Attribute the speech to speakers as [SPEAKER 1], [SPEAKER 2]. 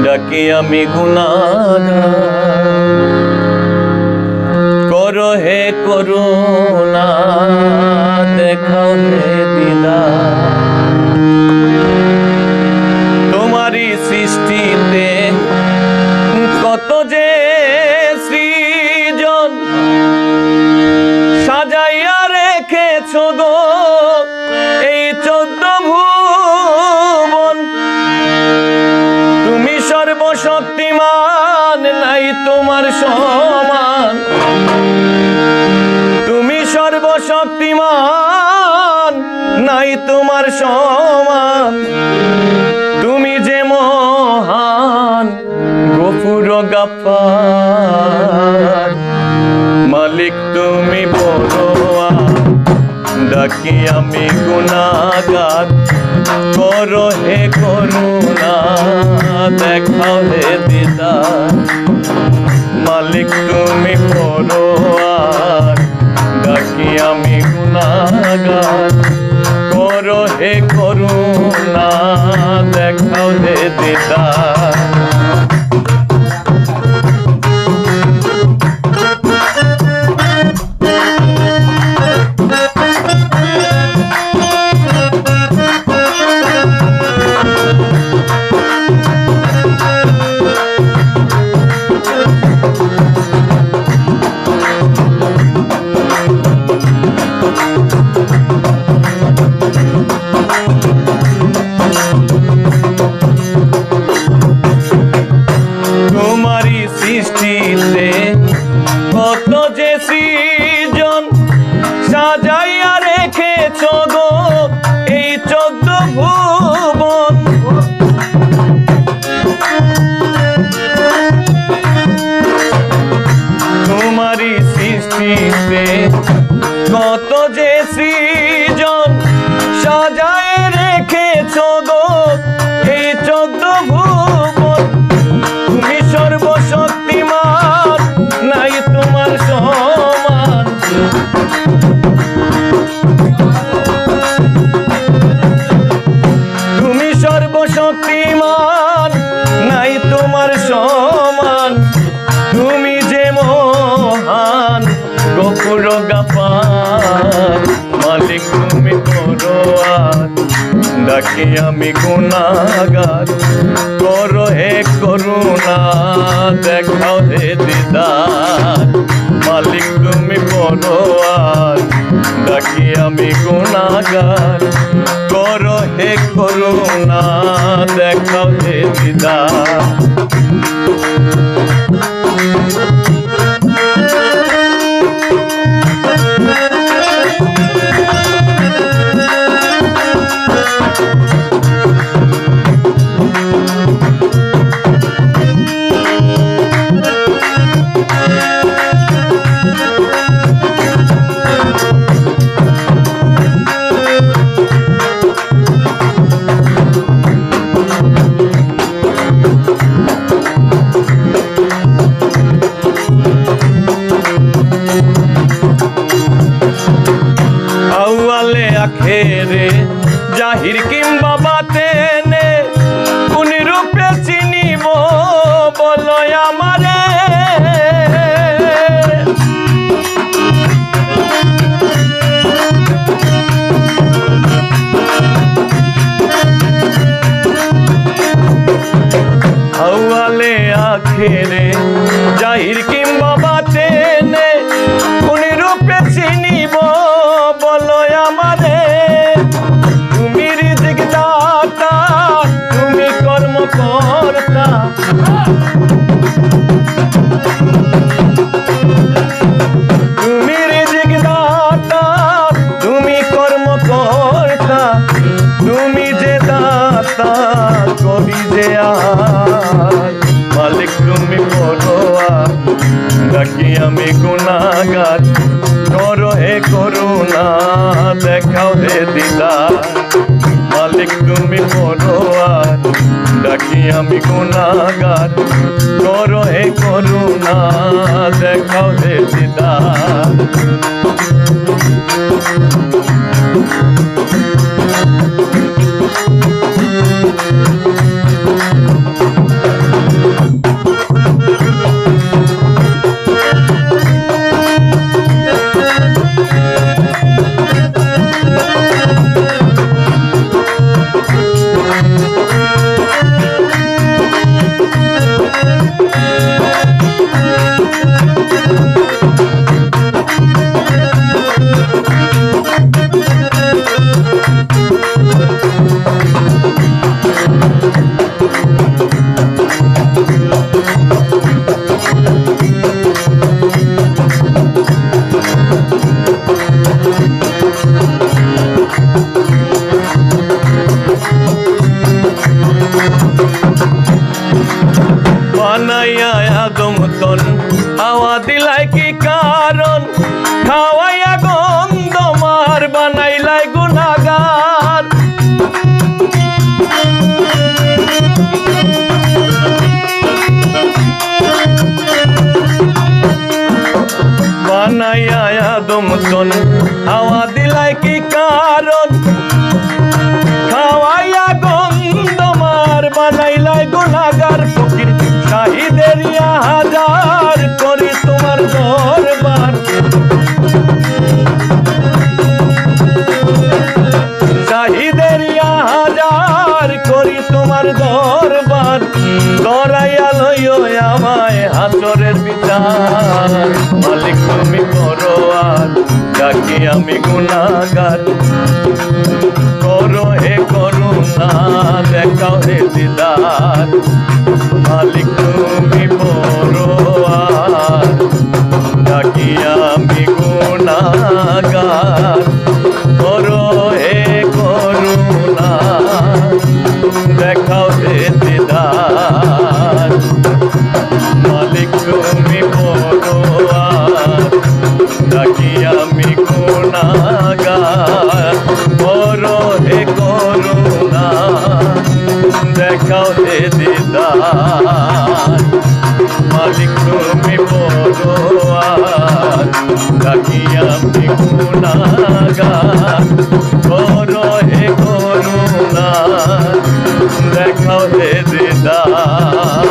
[SPEAKER 1] ডাকি আমি গুনাহগার, করো হে করুণা, দেখাও হে দিদার। তোমারই সৃষ্টিতে কত যে সৃজন সাজাইয়া রেখেছো গো এই 14 ভুবন। তুমি সর্বশক্তিমান, নাই তোমার সমান। তুমি সর্বশক্তিমান, নাই তোমার সমান। তুমি যে মহান গফুর গাফফার, মালিক তুমি বড়োয়ার। ডাকি আমি গুনাহগার, করো হে করুণা, দেখাও হে দিদার। মালিক তুমি বড়োয়ার, ডাকি আমি গুনাহগার, করো হে করুণা, দেখাও হে দিদার। তোমারই সৃষ্টিতে কত যে সৃজন সাজাইয়া রেখেছো গো এই 14 ভুবন। তোমারই সৃষ্টিতে কত যে সৃজন সাজায় রেখেছো গো এই 14 ভুবন। তুমি সর্বশক্তিমান, নাই তোমার সমান। তুমি সর্বশক্তিমান, নাই তোমার সমান। তুমি যে মহান গফুর গাফফার, মালিক তুমি বড়োয়ার। ডাকি আমি গুনাহগার, করো হে করুণা, দেখাও হে দিদার। মালিক তুমি বড়োয়ার, ডাকি আমি গুনাহগার, করো হে করুণা, দেখাও হে দিদার। আউয়ালে আখেরে জাহির কিংবা বাতেনে, কোন রূপে চিনিব বলো আমারে। আউয়ালে আখেরে জাহির কিংবা বাতেনে, কোন রূপে চিনিব বলো আমারে। তুমি রিজিক দাতা, তুমি কর্মকর্তা। তুমি রিজিক দাতা, তুমি কর্মকর্তা। তুমি যে দাতা, কবি যে আয়। মালিক তুমি বড়োয়ার, ডাকি আমি গুনাহগার, করো হে করুণা, দেখাও হে দিদার। মালিক তুমি বড়োয়ার, ডাকি আমি গুনাহগার, করো হে করুণা, দেখাও হে দিদার। একবার করি তোমার দরবার, দরাইয়া লইও আমায় হাসরের বিচার। মালিক তুমি করো আর ডাকি আমি গুনাহগার, করো হে করুণা দেখাও হে দিদার। মালিক তুমি করো আর ডাকি আমি গুনাহগার, করো হে করুণা দেখাও হে দিদার। মালিক তুমি করো আর ডাকি আমি গুনাহগার, করো হে করুণা দেখাও হে দিদার। মালিক তুমি করো আর ডাকি আমি গুনাহগার, করো হে করুণা দেখাও হে দিদার।